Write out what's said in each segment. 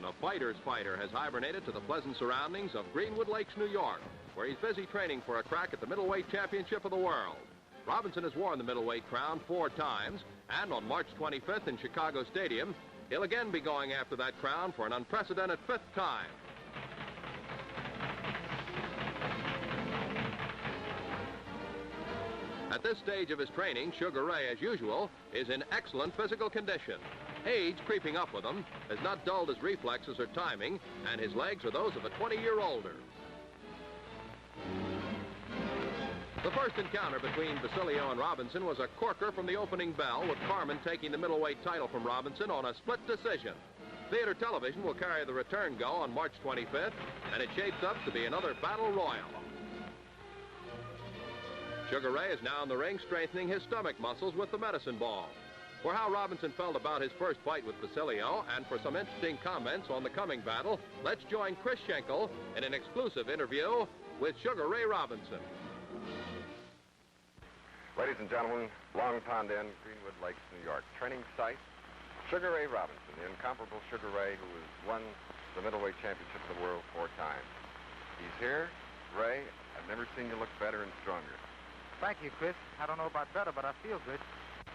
Robinson, a fighter's fighter, has hibernated to the pleasant surroundings of Greenwood Lakes, New York, where he's busy training for a crack at the Middleweight Championship of the world. Robinson has worn the middleweight crown 4 times, and on March 25th in Chicago Stadium, he'll again be going after that crown for an unprecedented 5th time. At this stage of his training, Sugar Ray, as usual, is in excellent physical condition. Age, creeping up with him, has not dulled his reflexes or timing, and his legs are those of a 20-year older. The first encounter between Basilio and Robinson was a corker from the opening bell, with Carmen taking the middleweight title from Robinson on a split decision. Theater television will carry the return go on March 25th, and it shapes up to be another battle royal. Sugar Ray is now in the ring strengthening his stomach muscles with the medicine ball. For how Robinson felt about his first fight with Basilio and for some interesting comments on the coming battle, let's join Chris Schenkel in an exclusive interview with Sugar Ray Robinson. Ladies and gentlemen, Long Pond Inn, Greenwood Lakes, New York. Training site, Sugar Ray Robinson, the incomparable Sugar Ray who has won the middleweight championship of the world 4 times. He's here. Ray, I've never seen you look better and stronger. Thank you, Chris. I don't know about better, but I feel good.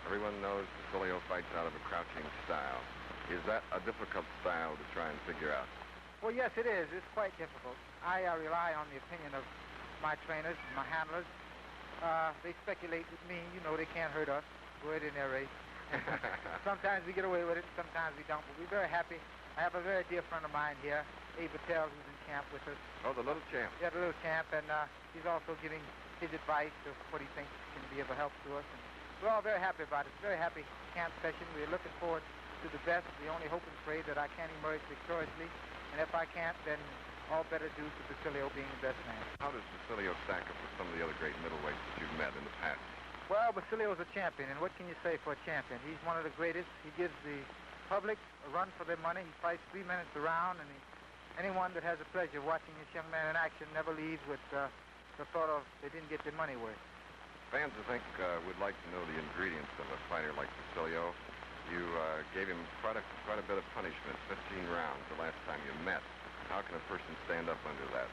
Everyone knows Basilio fights out of a crouching style. Is that a difficult style to try and figure out? Well, yes, it is. It's quite difficult. I rely on the opinion of my trainers and my handlers. They speculate with me. You know, they can't hurt us. Go ahead in there, Ray. Sometimes we get away with it, sometimes we don't. But we're very happy. I have a very dear friend of mine here, Abe Patel, who's in camp with us. Oh, the little champ. Yeah, the little champ, and he's also giving his advice of what he thinks can be of a help to us. And we're all very happy about it. It's a very happy camp session. We're looking forward to the best. We only hope and pray that I can emerge victoriously. And if I can't, then all better due to Basilio being the best man. How does Basilio stack up with some of the other great middleweights that you've met in the past? Well, Basilio's a champion, and what can you say for a champion? He's one of the greatest. He gives the public a run for their money. He fights 3 minutes a round, and anyone that has the pleasure of watching this young man in action never leaves with the thought of they didn't get their money worth. Fans, I think, would like to know the ingredients of a fighter like Basilio. You gave him quite a bit of punishment, 15 rounds the last time you met. How can a person stand up under that?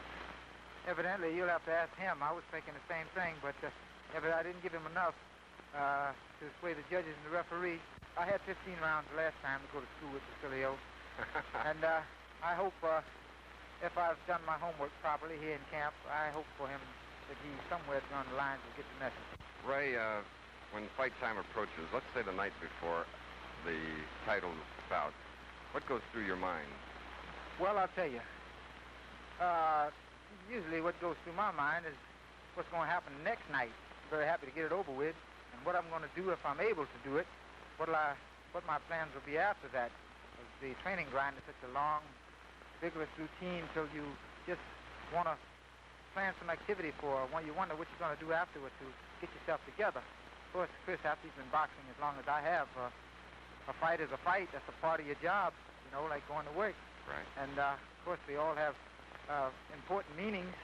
Evidently, you'll have to ask him. I was thinking the same thing, but I didn't give him enough to sway the judges and the referee. I had 15 rounds the last time to go to school with Basilio. And I hope, if I've done my homework properly here in camp, I hope for him that he somewhere down the lines will get the message. Ray, when fight time approaches, let's say the night before the title bout, what goes through your mind? Well, I'll tell you. Usually what goes through my mind is what's going to happen next night. I'm very happy to get it over with, and what I'm going to do if I'm able to do it, what my plans will be after that. The training grind is such a long, vigorous routine till you just want to plan some activity for when you wonder what you're going to do afterwards to get yourself together. Of course, Chris, after you've been boxing as long as I have, a fight is a fight. That's a part of your job, you know, like going to work. Right. And, of course, they all have important meanings,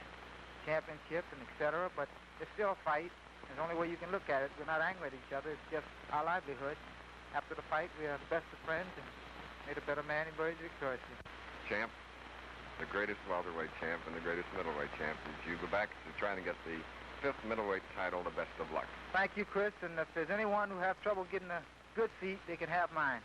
championship and et cetera, but it's still a fight. There's the only way you can look at it. We're not angry at each other. It's just our livelihood. After the fight, we are the best of friends and made a better man emerge victoriously. Champ, the greatest welterweight champ and the greatest middleweight champ, as you go back to trying to get the 5th middleweight title, the best of luck. Thank you, Chris, and if there's anyone who have trouble getting a good seat, they can have mine.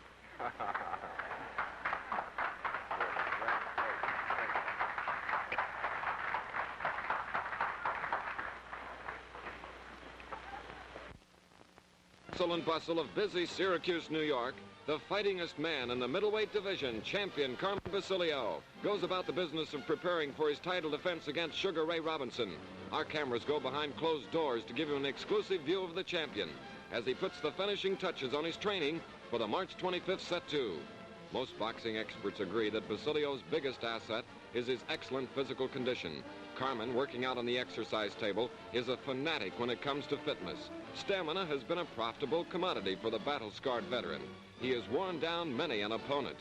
Hustle and bustle of busy Syracuse, New York, the fightingest man in the middleweight division, champion Carmen Basilio, goes about the business of preparing for his title defense against Sugar Ray Robinson. Our cameras go behind closed doors to give you an exclusive view of the champion as he puts the finishing touches on his training for the March 25th set 2. Most boxing experts agree that Basilio's biggest asset is his excellent physical condition. Carmen, working out on the exercise table, is a fanatic when it comes to fitness. Stamina has been a profitable commodity for the battle-scarred veteran. He has worn down many an opponent.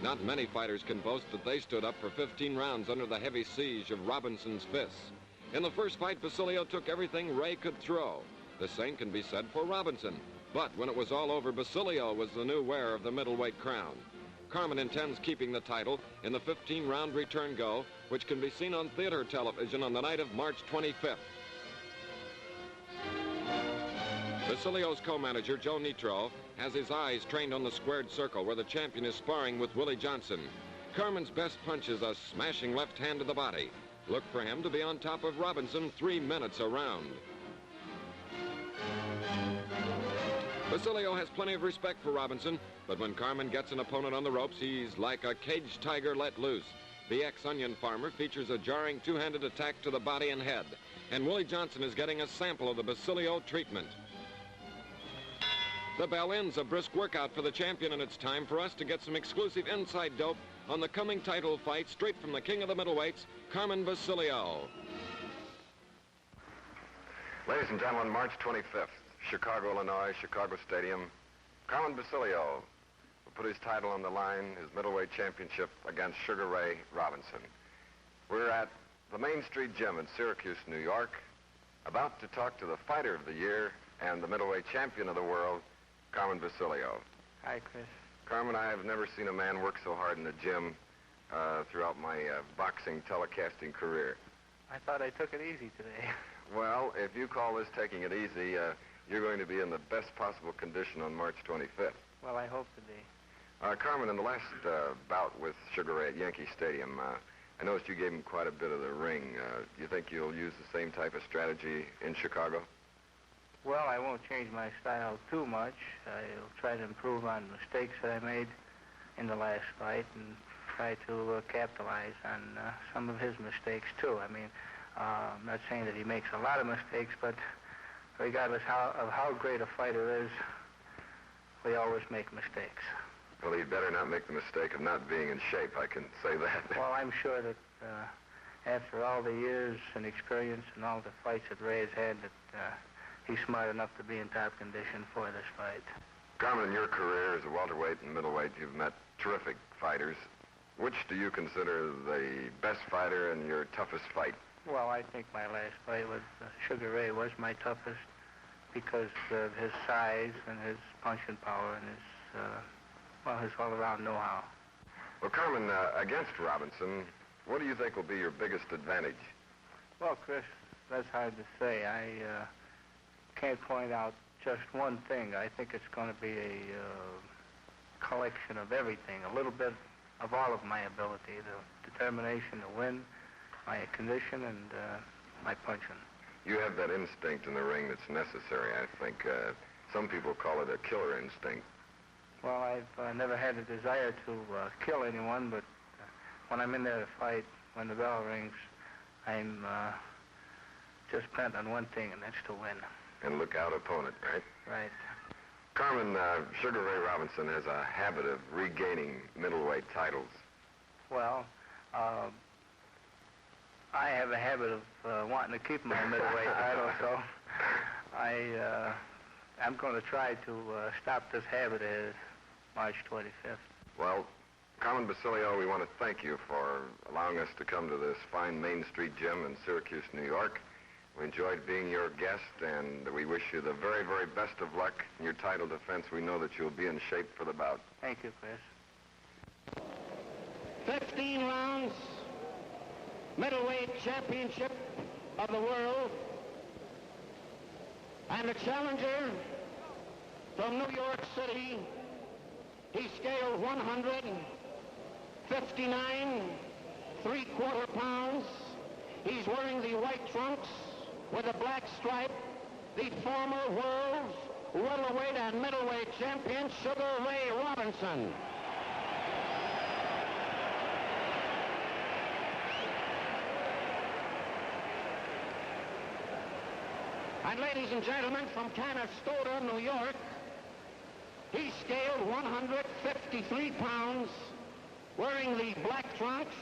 Not many fighters can boast that they stood up for 15 rounds under the heavy siege of Robinson's fists. In the first fight, Basilio took everything Ray could throw. The same can be said for Robinson. But when it was all over, Basilio was the new wearer of the middleweight crown. Carmen intends keeping the title in the 15-round return go, which can be seen on theater television on the night of March 25th. Basilio's co-manager, Joe Nitro, has his eyes trained on the squared circle where the champion is sparring with Willie Johnson. Carmen's best punch is a smashing left hand to the body. Look for him to be on top of Robinson 3 minutes a round. Basilio has plenty of respect for Robinson, but when Carmen gets an opponent on the ropes, he's like a caged tiger let loose. The ex-onion farmer features a jarring two-handed attack to the body and head, and Willie Johnson is getting a sample of the Basilio treatment. The bell ends a brisk workout for the champion, and it's time for us to get some exclusive inside dope on the coming title fight straight from the king of the middleweights, Carmen Basilio. Ladies and gentlemen, March 25th, Chicago, Illinois, Chicago Stadium. Carmen Basilio will put his title on the line, his middleweight championship against Sugar Ray Robinson. We're at the Main Street Gym in Syracuse, New York, about to talk to the fighter of the year and the middleweight champion of the world, Carmen Basilio. Hi, Chris. Carmen, I have never seen a man work so hard in the gym throughout my boxing telecasting career. I thought I took it easy today. Well, if you call this taking it easy, you're going to be in the best possible condition on March 25th. Well, I hope to be. Carmen, in the last bout with Sugar Ray at Yankee Stadium, I noticed you gave him quite a bit of the ring. Do you think you'll use the same type of strategy in Chicago? Well, I won't change my style too much. I'll try to improve on mistakes that I made in the last fight and try to capitalize on some of his mistakes, too. I mean, I'm not saying that he makes a lot of mistakes, but regardless of how great a fighter is, we always make mistakes. Well, he'd better not make the mistake of not being in shape, I can say that. Well, I'm sure that after all the years and experience and all the fights that Ray has had, that he's smart enough to be in top condition for this fight. Carmen, in your career as a welterweight and middleweight, you've met terrific fighters. Which do you consider the best fighter and your toughest fight? Well, I think my last fight with Sugar Ray was my toughest because of his size and his punching power and his all-around know-how. Well, Carmen, against Robinson, what do you think will be your biggest advantage? Well, Chris, that's hard to say. I can't point out just one thing. I think it's going to be a collection of everything, a little bit of all of my ability, the determination to win, my condition, and my punching. You have that instinct in the ring that's necessary, I think. Some people call it a killer instinct. Well, I've never had a desire to kill anyone, but when I'm in there to fight, when the bell rings, I'm just bent on one thing, and that's to win. And look-out opponent, right? Right. Carmen, Sugar Ray Robinson has a habit of regaining middleweight titles. Well, I have a habit of wanting to keep my middleweight title, so I'm going to try to stop this habit as March 25th. Well, Carmen Basilio, we want to thank you for allowing us to come to this fine Main Street gym in Syracuse, New York. We enjoyed being your guest, and we wish you the very, very best of luck in your title defense. We know that you'll be in shape for the bout. Thank you, Chris. 15 rounds, middleweight championship of the world, and the challenger from New York City, he scaled 159 3/4 pounds. He's wearing the white trunks with a black stripe, the former world's welterweight and middleweight champion, Sugar Ray Robinson. And ladies and gentlemen, from Canastota, New York, he scaled 153 pounds, wearing the black trunks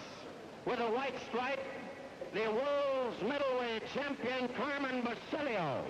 with a white stripe, the world's middleweight champion, Carmen Basilio.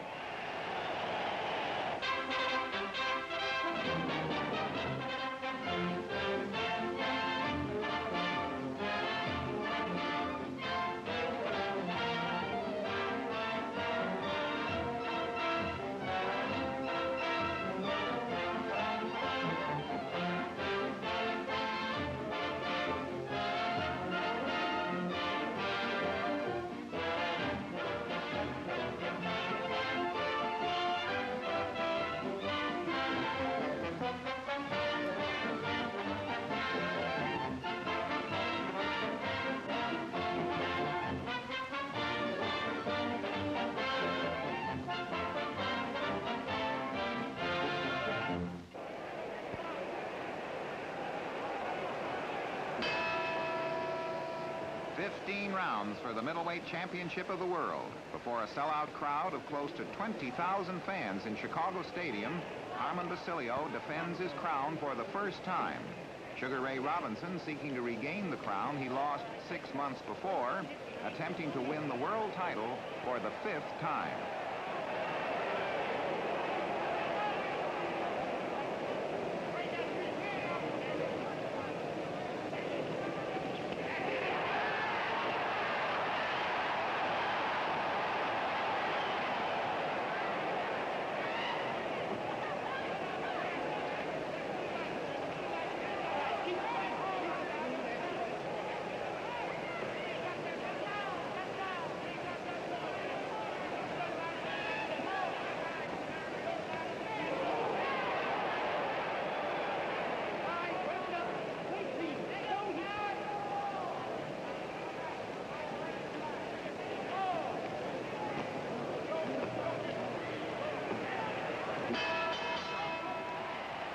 15 rounds for the Middleweight Championship of the World. Before a sellout crowd of close to 20,000 fans in Chicago Stadium, Carmen Basilio defends his crown for the first time. Sugar Ray Robinson seeking to regain the crown he lost 6 months before, attempting to win the world title for the 5th time.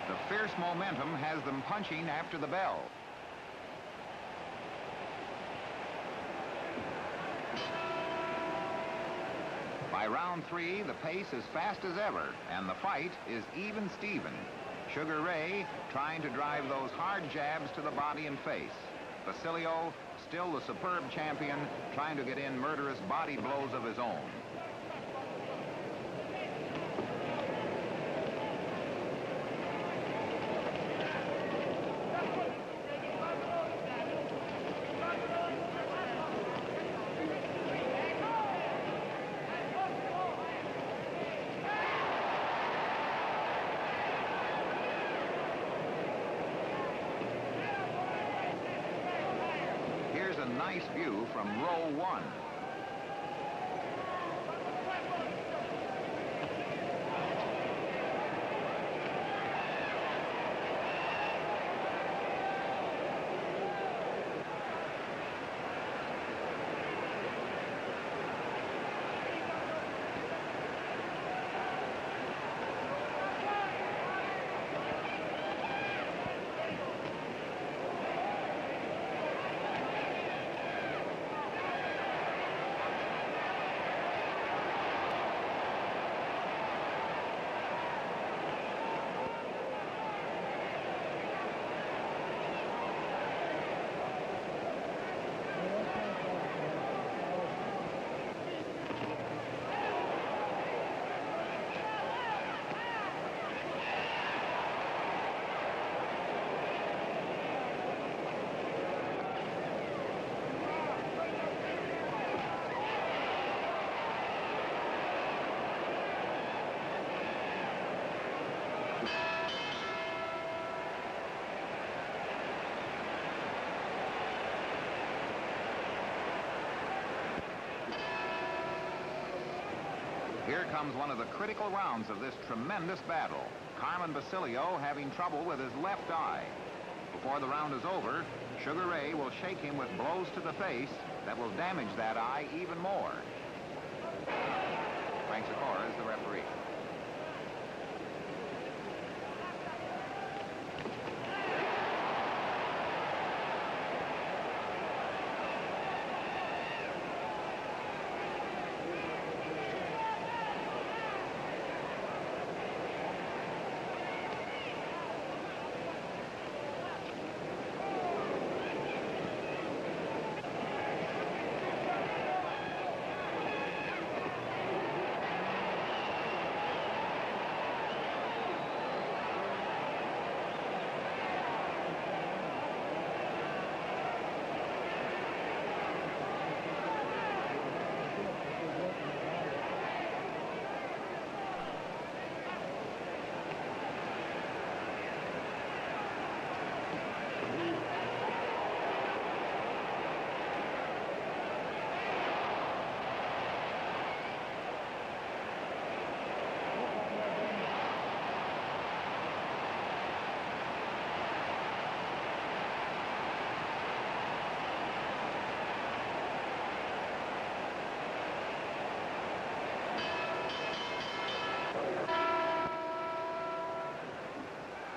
The fierce momentum has them punching after the bell. By round 3, the pace is fast as ever, and the fight is even Steven. Sugar Ray trying to drive those hard jabs to the body and face. Basilio, still the superb champion, trying to get in murderous body blows of his own. Here's a nice view from row 1. Here comes one of the critical rounds of this tremendous battle. Carmen Basilio having trouble with his left eye. Before the round is over, Sugar Ray will shake him with blows to the face that will damage that eye even more. Frank Sikora is the referee.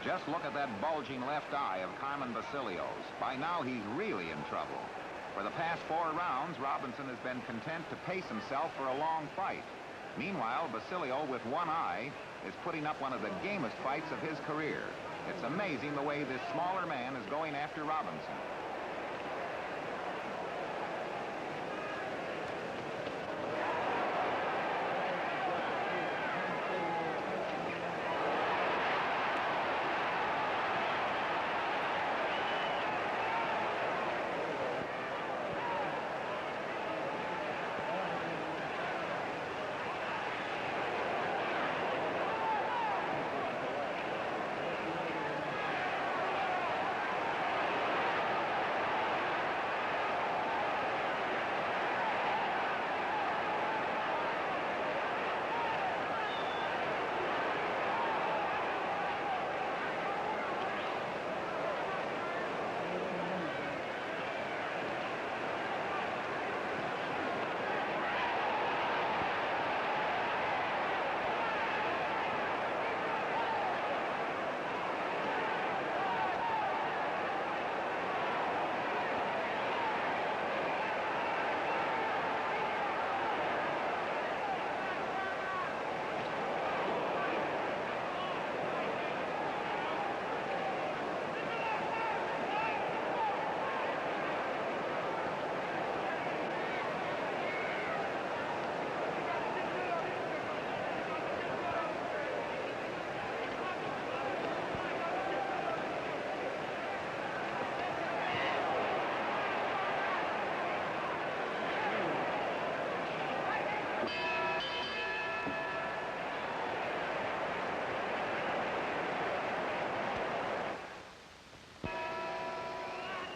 Just look at that bulging left eye of Carmen Basilio's. By now, he's really in trouble. For the past 4 rounds, Robinson has been content to pace himself for a long fight. Meanwhile, Basilio, with one eye, is putting up one of the gamest fights of his career. It's amazing the way this smaller man is going after Robinson.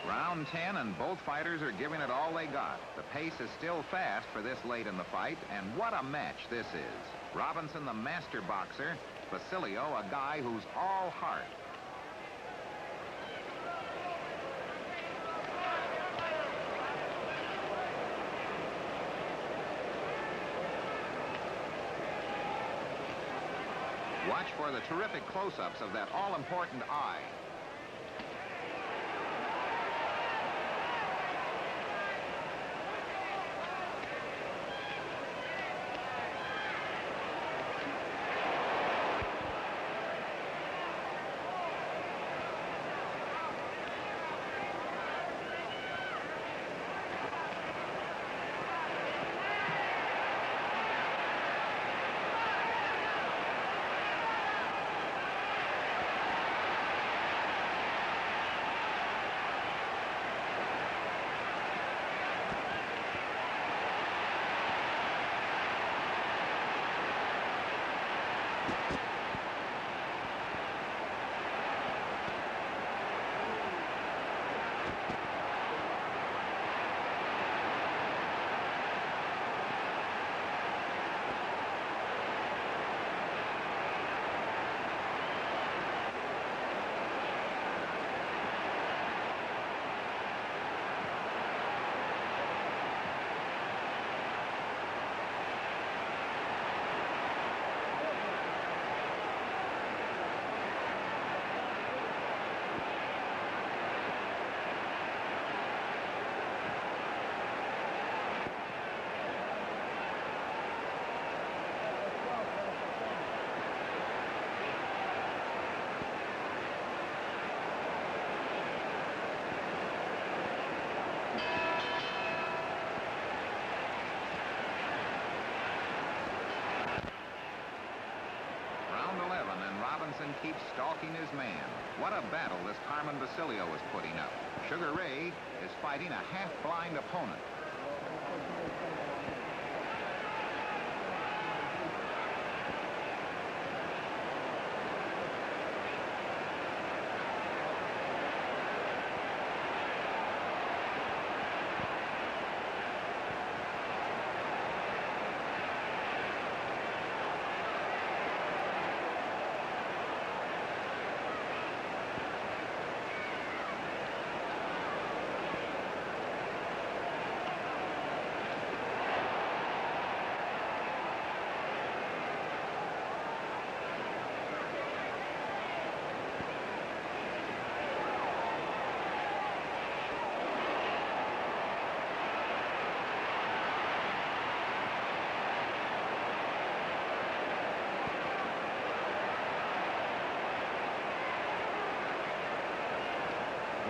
Round 10, and both fighters are giving it all they got. The pace is still fast for this late in the fight, and what a match this is. Robinson, the master boxer. Basilio, a guy who's all heart. Watch for the terrific close-ups of that all-important eye. Robinson keeps stalking his man. What a battle this Carmen Basilio is putting up. Sugar Ray is fighting a half-blind opponent.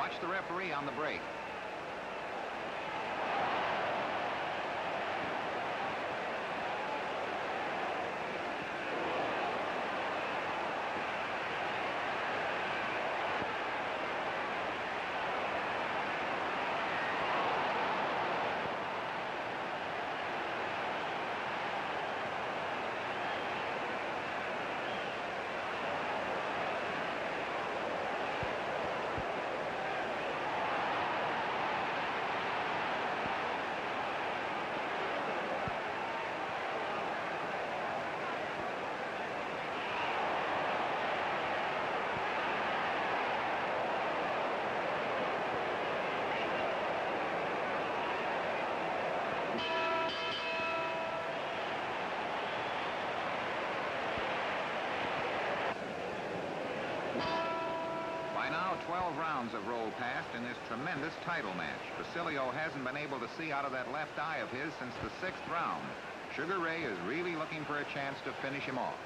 Watch the referee on the break. By now, 12 rounds have rolled past in this tremendous title match. Basilio hasn't been able to see out of that left eye of his since the 6th round. Sugar Ray is really looking for a chance to finish him off.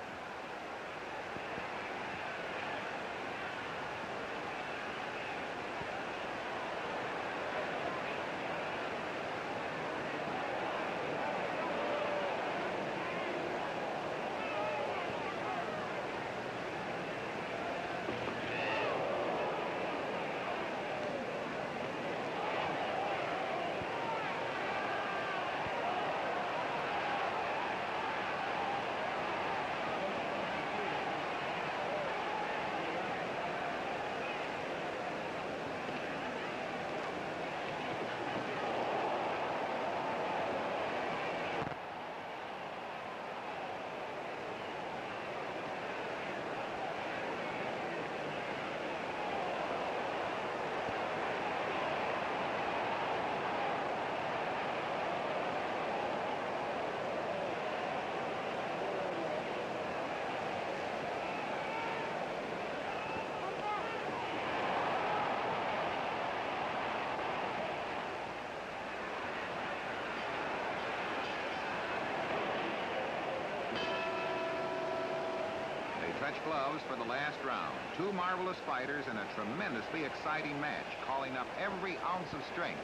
Touch gloves for the last round. Two marvelous fighters in a tremendously exciting match, calling up every ounce of strength.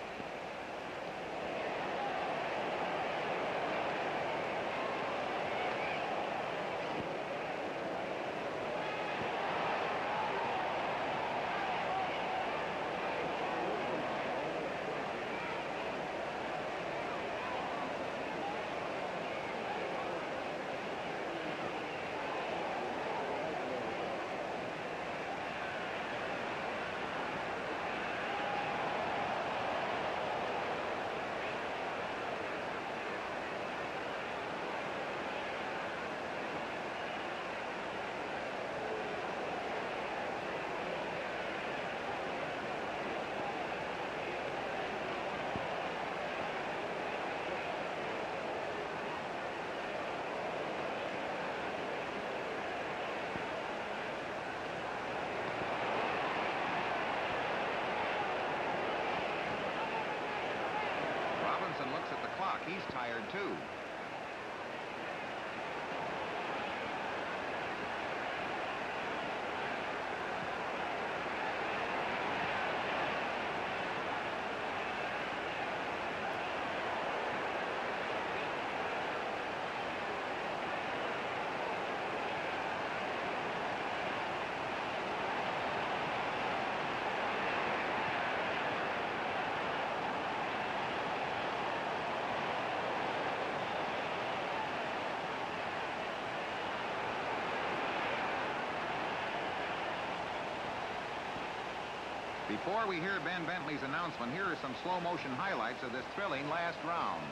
Looks at the clock. He's tired too. Before we hear Ben Bentley's announcement, here are some slow-motion highlights of this thrilling last round.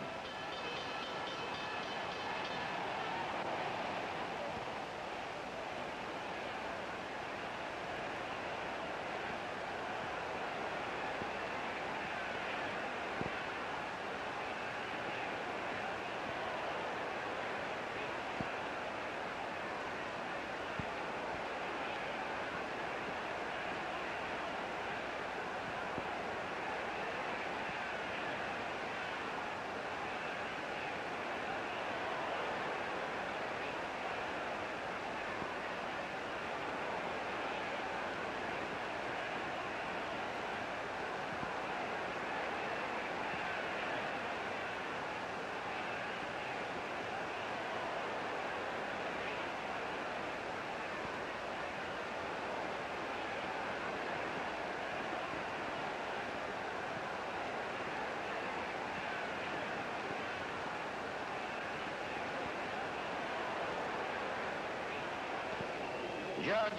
judge,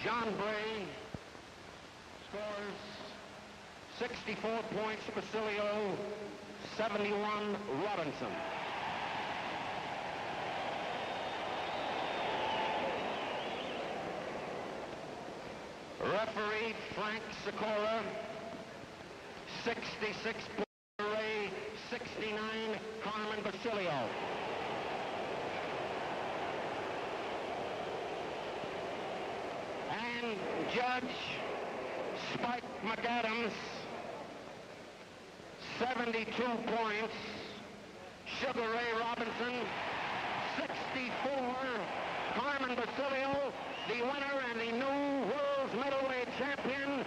John Bray, scores 64 points, Basilio, 71, Robinson. Referee Frank Sikora, 66 Ray, 69 Carmen Basilio. And Judge Spike McAdams, 72 points. Sugar Ray Robinson, 64. Carmen Basilio, the winner and the new world's middleweight champion,